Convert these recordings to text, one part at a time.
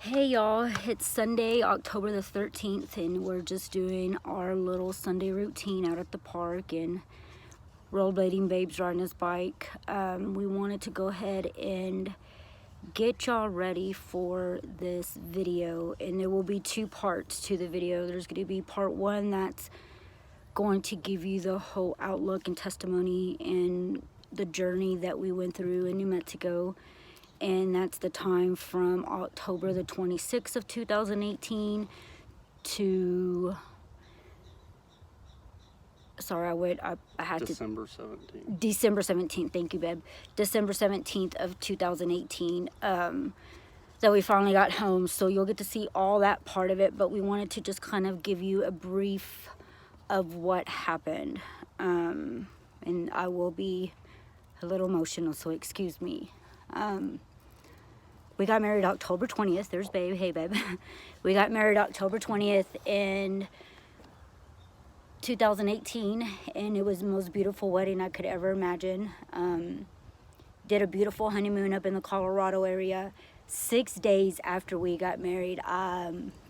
Hey y'all, it's Sunday, October the 13th, and we're just doing our little Sunday routine out at the park, and rollerblading Babe's riding his bike. We wanted to go ahead and get y'all ready for this video, and there will be two parts to the video. There's going to be part one that's going to give you the whole outlook and testimony and the journey that we went through in New Mexico. And that's the time from October the 26th of 2018 to, sorry, I had December 17th. December 17th, thank you, babe. December 17th of 2018, that we finally got home. So you'll get to see all that part of it, but we wanted to just kind of give you a brief of what happened. And I will be a little emotional, so excuse me. We got married October 20th. There's Babe. Hey, babe. We got married October 20th in 2018, and it was the most beautiful wedding I could ever imagine. Did a beautiful honeymoon up in the Colorado area. 6 days after we got married,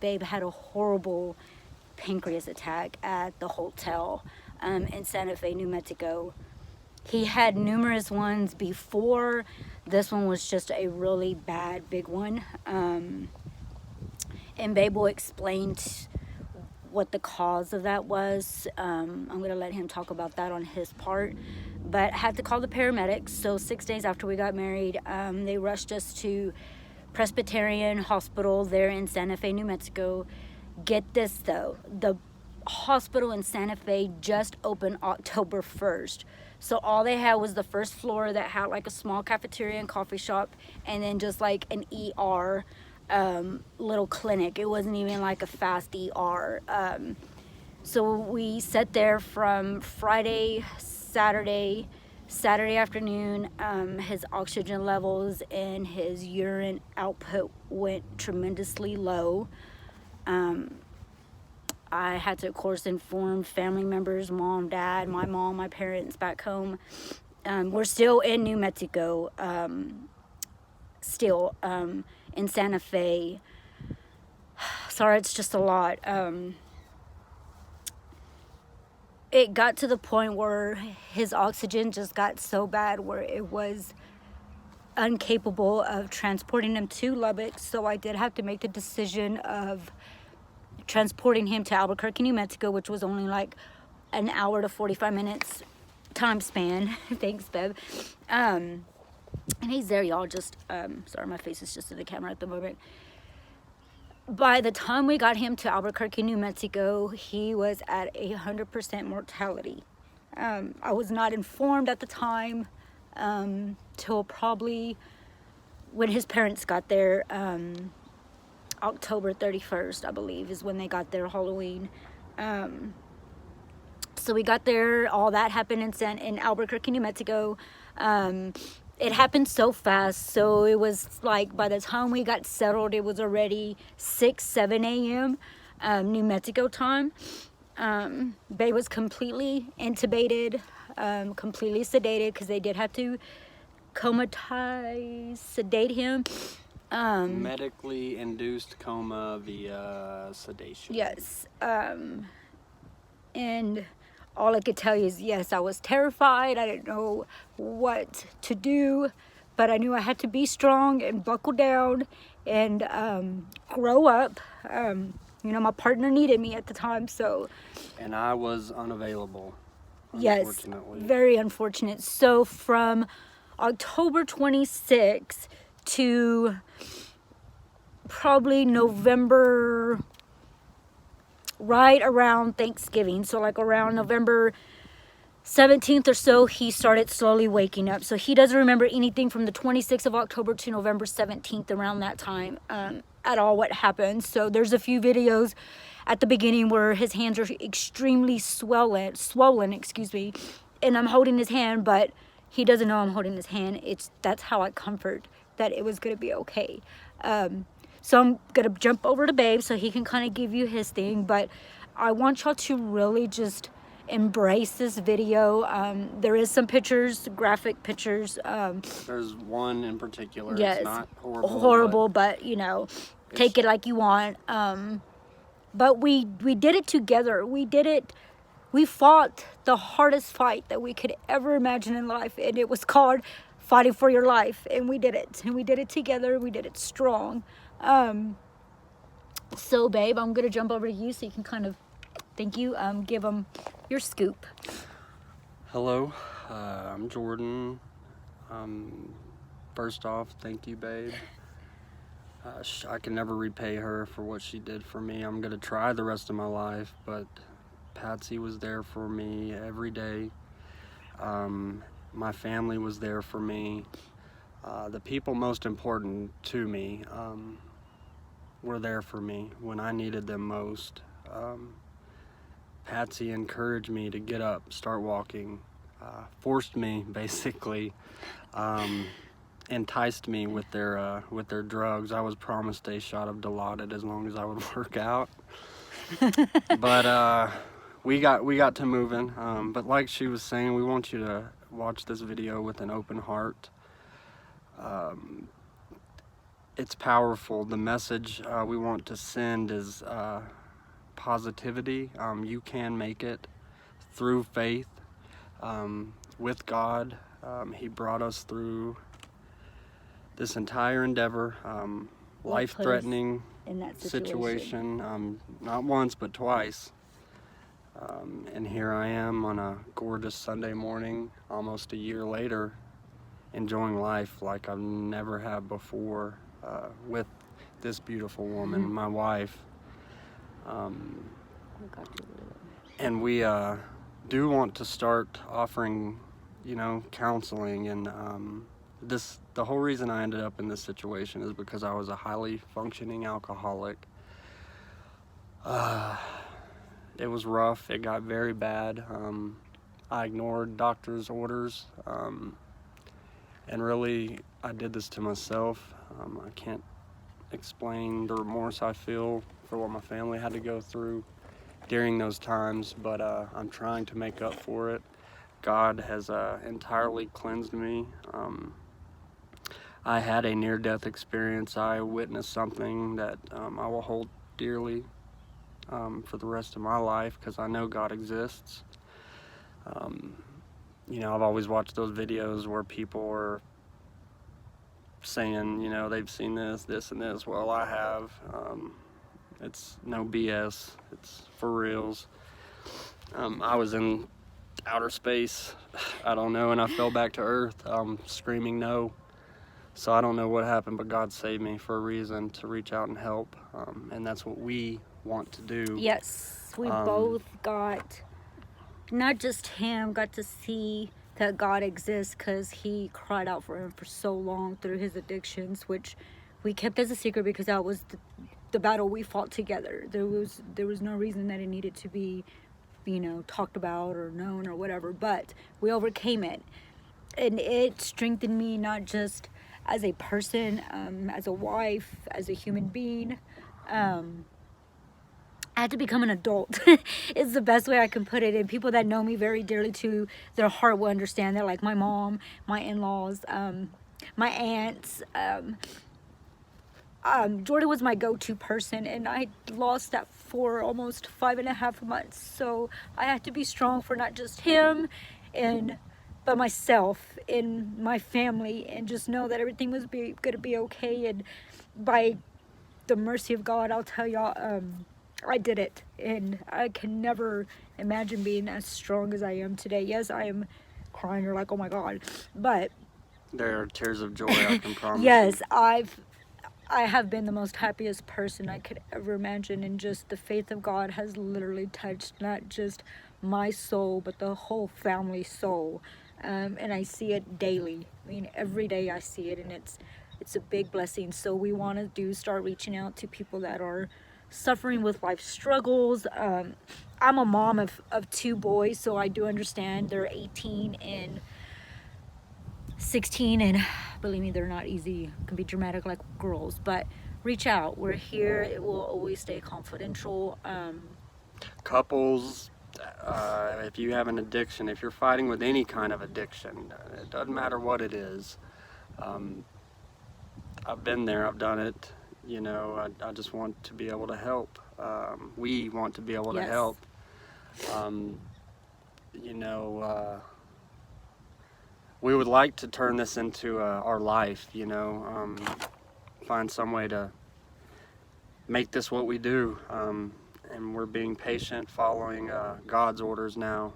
Babe had a horrible pancreas attack at the hotel in Santa Fe, New Mexico. He had numerous ones before. This one was just a really bad, big one. And Babe will explain what the cause of that was. I'm going to let him talk about that on his part. But had to call the paramedics. So 6 days after we got married, they rushed us to Presbyterian Hospital there in Santa Fe, New Mexico. Get this, though. The hospital in Santa Fe just opened October 1st. So all they had was the first floor that had like a small cafeteria and coffee shop, and then just like an ER little clinic. It wasn't even like a fast ER. So we sat there from Friday, Saturday afternoon. His oxygen levels and his urine output went tremendously low. I had to, of course, inform family members, mom, dad, my mom, my parents back home. We're still in New Mexico, in Santa Fe. Sorry, it's just a lot. It got to the point where his oxygen just got so bad where it was incapable of transporting him to Lubbock. So I did have to make the decision of transporting him to Albuquerque, New Mexico, which was only like an hour to 45 minutes time span. Thanks, babe. And he's there, y'all. Just sorry, my face is just in the camera at the moment. By the time we got him to Albuquerque, New Mexico, he was at 100% mortality. I was not informed at the time till probably when his parents got there. October 31st, I believe, is when they got there, Halloween. So we got there, all that happened in Albuquerque, New Mexico. It happened so fast, so it was like by the time we got settled, it was already 7 a.m. New Mexico time. Babe was completely intubated, completely sedated, because they did have to sedate him. Medically induced coma via sedation. Yes. And all I could tell you is, yes, I was terrified. I didn't know what to do, but I knew I had to be strong and buckle down and grow up. My partner needed me at the time, so. And I was unavailable. Yes, very unfortunate. So from October 26th to probably November, right around Thanksgiving, so like around November 17th or so, he started slowly waking up. So he doesn't remember anything from the 26th of October to November 17th, around that time, at all what happened. So there's a few videos at the beginning where his hands are extremely swollen, and I'm holding his hand, but he doesn't know I'm holding his hand. That's how I comfort that it was going to be okay. So I'm going to jump over to Babe so he can kind of give you his thing. But I want y'all to really just embrace this video. There is some pictures, graphic pictures. There's one in particular. Yes, It's not horrible, but take it like you want. But we did it together. We fought the hardest fight that we could ever imagine in life, and it was called fighting for your life, and we did it. And we did it together. We did it strong. So, babe, I'm going to jump over to you so you can kind of, thank you, give them your scoop. Hello, I'm Jordan. First off, thank you, babe. I can never repay her for what she did for me. I'm gonna try the rest of my life, but Patsy was there for me every day. My family was there for me. The people most important to me were there for me when I needed them most. Patsy encouraged me to get up, start walking, forced me basically, enticed me with their drugs. I was promised a shot of Dilaudid as long as I would work out. But we got to moving. But like she was saying, we want you to watch this video with an open heart. It's powerful. The message we want to send is positivity. You can make it through faith, with God. He brought us through this entire endeavor, life-threatening In that situation, not once but twice. And here I am on a gorgeous Sunday morning, almost a year later, enjoying life like I've never had before, with this beautiful woman, my wife. And we do want to start offering, counseling, and the whole reason I ended up in this situation is because I was a highly functioning alcoholic. It was rough. It got very bad. I ignored doctor's orders, and really I did this to myself. I can't explain the remorse I feel for what my family had to go through during those times, but I'm trying to make up for it. God has entirely cleansed me. I had a near-death experience. I witnessed something that I will hold dearly for the rest of my life, because I know God exists. I've always watched those videos where people are saying, they've seen this, and this. Well, I have. It's no BS. It's for reals. I was in outer space, I don't know, and I fell back to earth, screaming no. So I don't know what happened, but God saved me for a reason, to reach out and help, and that's what we want to do. Yes, we both got, not just him, got to see that God exists, because he cried out for him for so long through his addictions, which we kept as a secret because that was the battle we fought together. There was no reason that it needed to be, talked about or known or whatever, but we overcame it, and it strengthened me, not just as a person, as a wife, as a human being. I had to become an adult. It's the best way I can put it. And people that know me very dearly too, their heart will understand that. Like my mom, my in-laws, my aunts. Jordan was my go-to person, and I lost that for almost 5.5 months. So I had to be strong for not just him, but myself and my family, and just know that everything was going to be okay. And by the mercy of God, I'll tell y'all, I did it, and I can never imagine being as strong as I am today. Yes, I am crying, or like, oh my God, but there are tears of joy, I can promise. Yes, I have been the most happiest person I could ever imagine, and just the faith of God has literally touched not just my soul, but the whole family soul. And I see it daily. I mean, every day I see it, and it's a big blessing. So we want to start reaching out to people that are suffering with life struggles. I'm a mom of 2 boys, so I do understand. They're 18 and 16, and believe me, they're not easy. It can be dramatic like girls, but reach out. We're here. It will always stay confidential. Couples, if you have an addiction, if you're fighting with any kind of addiction, it doesn't matter what it is. I've been there, I've done it. you know, I just want to be able to help. We want to be able to Yes. help. You know, we would like to turn this into our life, you know, find some way to make this what we do. And we're being patient, following God's orders now.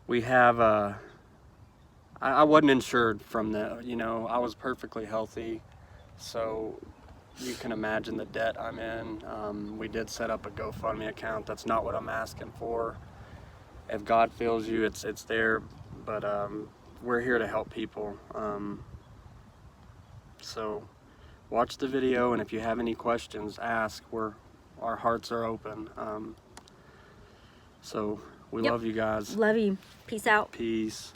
We have, I wasn't insured from the, you know, I was perfectly healthy. So you can imagine the debt I'm in. We did set up a GoFundMe account. That's not what I'm asking for. If God feels you, it's there. But we're here to help people. So watch the video, and if you have any questions, ask. Our hearts are open. So we Yep. love you guys. Love you. Peace out. Peace.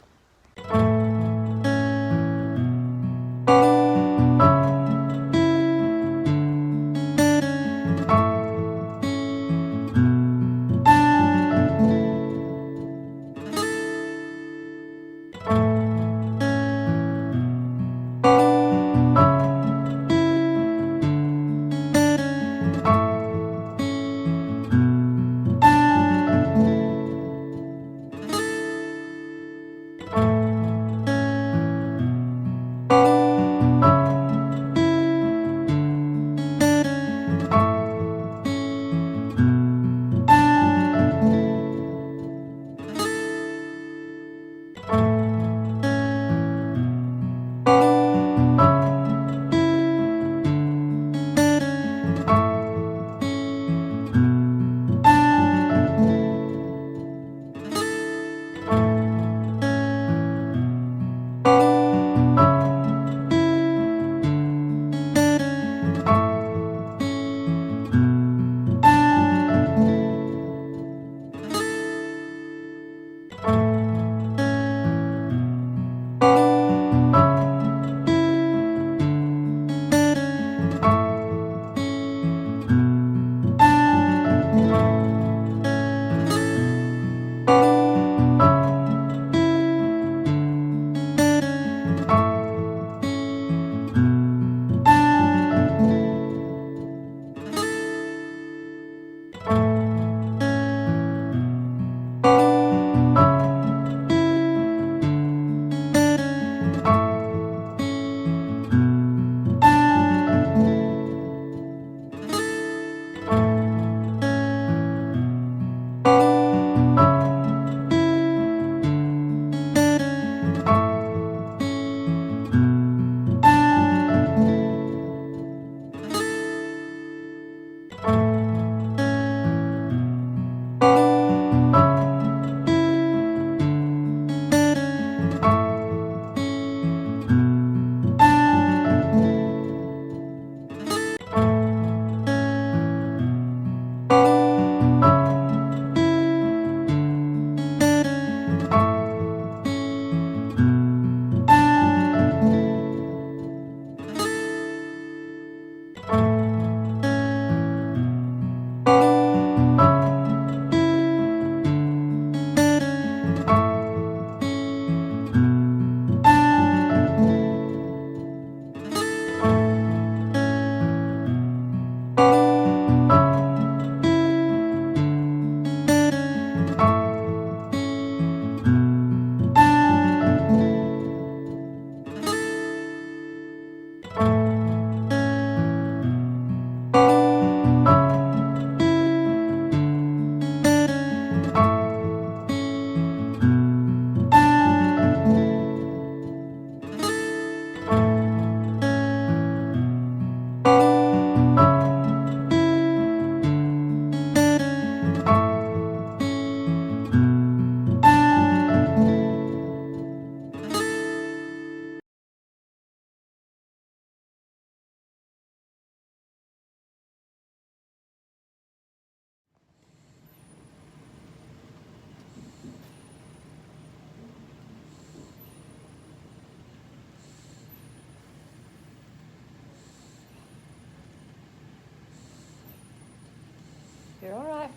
You're all right.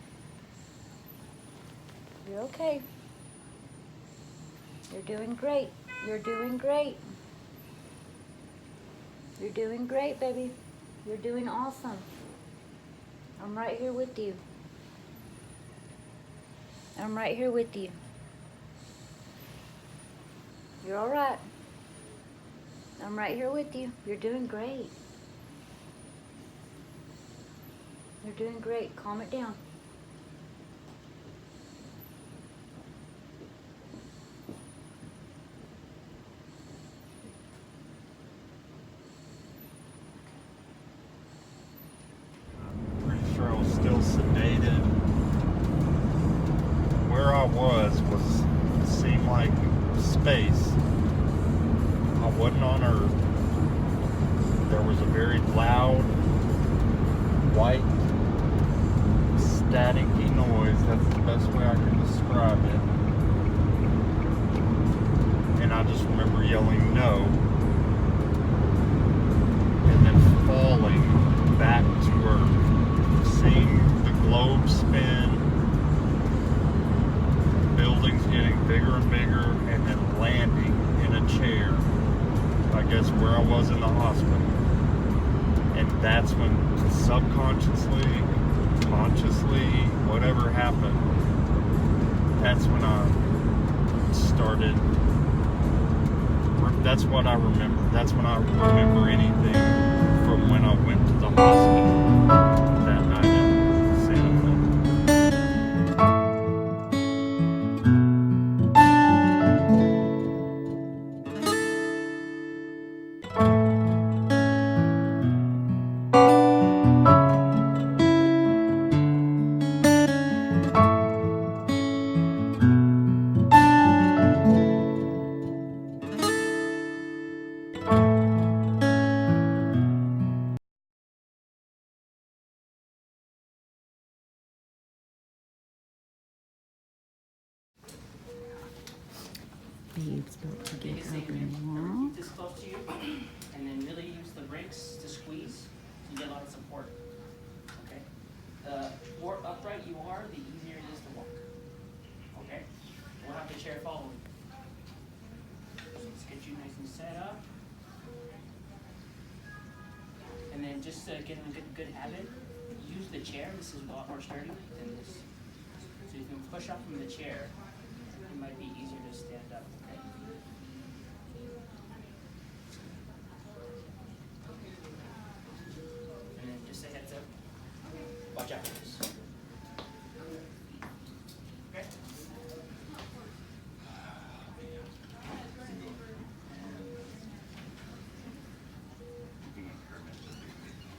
You're okay. You're doing great. You're doing great. You're doing great, baby. You're doing awesome. I'm right here with you. I'm right here with you. You're all right. I'm right here with you. You're doing great. You're doing great. Calm it down. Pretty sure I was still sedated. Where I was seemed like space. I wasn't on Earth. There was a very loud, white, staticky noise. That's the best way I can describe it. And I just remember yelling no. And then falling back to Earth. Seeing the globe spin. Buildings getting bigger and bigger. And then landing in a chair. I guess where I was in the hospital. And that's when subconsciously, consciously, whatever happened, that's when I started, that's what I remember. That's when I remember anything from when I went to the hospital that night in Santa Fe. Babe's about to get Biggest up thing, and remember, walk. keep this close to you, and then really use the brakes to squeeze. You get a lot of support. Okay. The more upright you are, the easier it is to walk. Okay. We'll have the chair following. So let's get you nice and set up, and then just to get in a good habit, use the chair. This is a lot more sturdy than this. So you can push up from the chair. It might be easier to stand up. Okay. And then just a heads up. Watch out for this. Okay.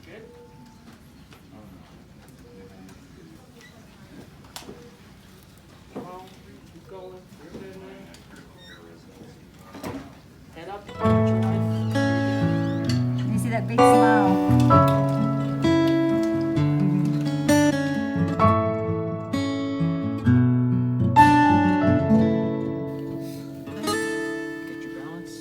Good. Keep going. You're good, man. Head up. Put your wife. Let me see that big smile. Get your balance.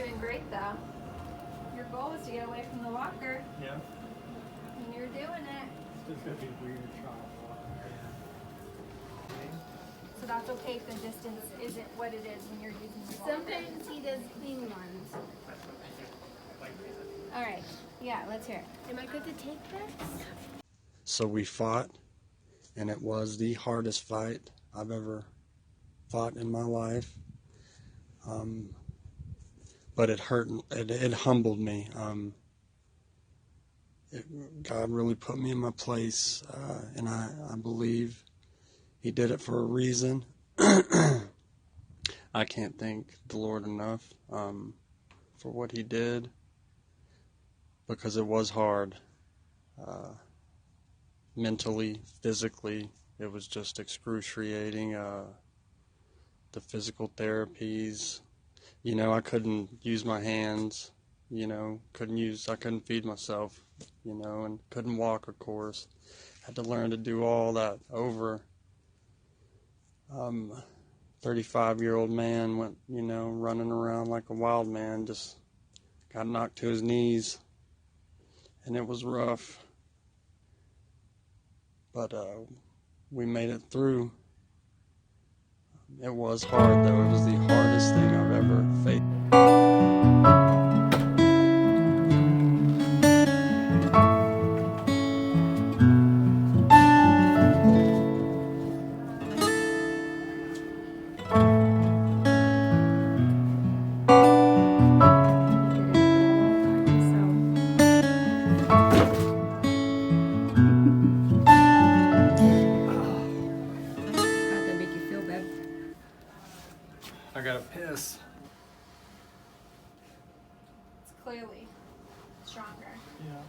doing great though. Your goal was to get away from the walker, Yeah. and you're doing it. It's just gonna be weird trying to walk. So that's okay if the distance isn't what it is when you're using the walker. Sometimes he does clean ones. All right. Yeah, let's hear it. Am I good to take this? So we fought, and it was the hardest fight I've ever fought in my life. But it hurt, it humbled me. God really put me in my place, and I believe He did it for a reason. I can't thank the Lord enough for what He did, because it was hard. Mentally, physically, it was just excruciating. The physical therapies, you know, I couldn't use my hands, you know, I couldn't feed myself, you know, and couldn't walk, of course. Had to learn to do all that over. 35-year-old man went, you know, running around like a wild man, just got knocked to his knees, and it was rough. But we made it through. It was hard, though. It was the hardest thing I've ever faced. How'd that make you feel, babe? I gotta piss. It's clearly stronger. Yeah.